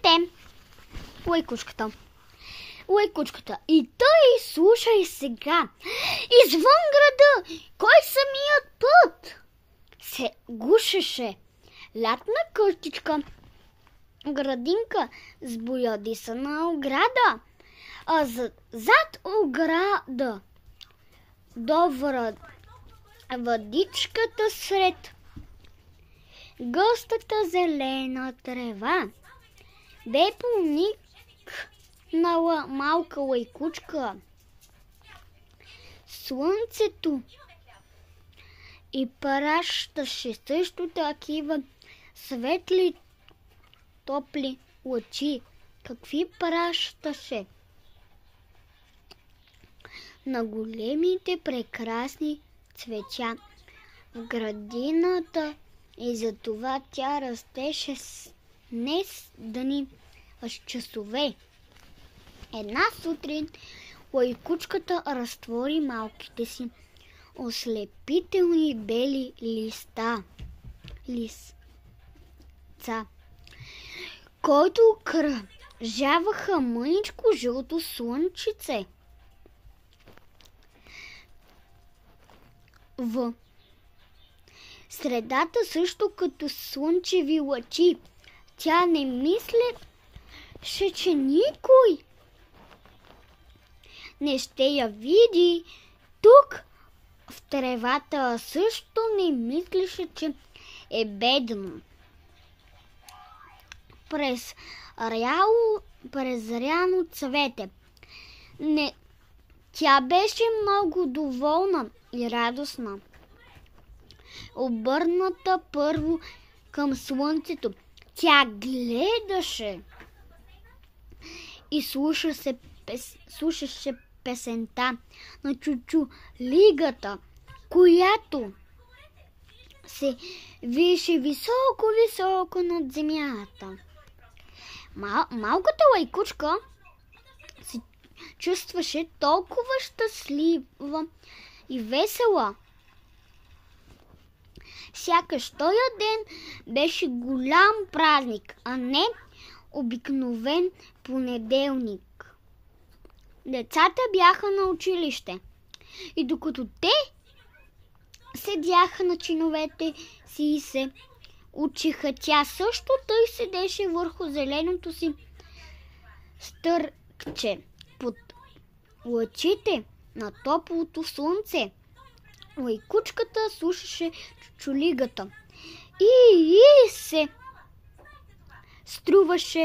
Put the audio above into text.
Здравейте! Лайкучката. Лайкучката. И тъй, слушай сега. Извън града, кой самият път се гушеше лятна къщичка, градинка с боядисана ограда, а зад ограда до въдичката сред гъстата зелена трева бе поникнала малка лайкучка. Слънцето и пращаше също такива светли, топли лъчи. Какви пращаше? На големите прекрасни цветя в градината, и затова тя растеше не с дни, а с часове. Една сутрин лайкучката разтвори малките си ослепителни бели листа, който кръжаваха мъничко жълто слънчице. В средата също като слънчеви лъчи. Тя не мислеше, че никой не ще я види тук в тревата. Също не мислеше, че е бедно. През ряно цвете. Тя беше много доволна и радостна. Обърната първо към слънцето, тя гледаше и слушаше песента на чучулигата, която се виеше високо над земята. Малката лайкучка се чувстваше толкова щастлива и весела, сякаш този ден беше голям празник, а не обикновен понеделник. Децата бяха на училище и докато те седяха на чиновете си и се учиха, тя също тъй седеше върху зеленото си стъркче под лъчите на топлото слънце. Лайкучката слушаше чучулигата и се струваше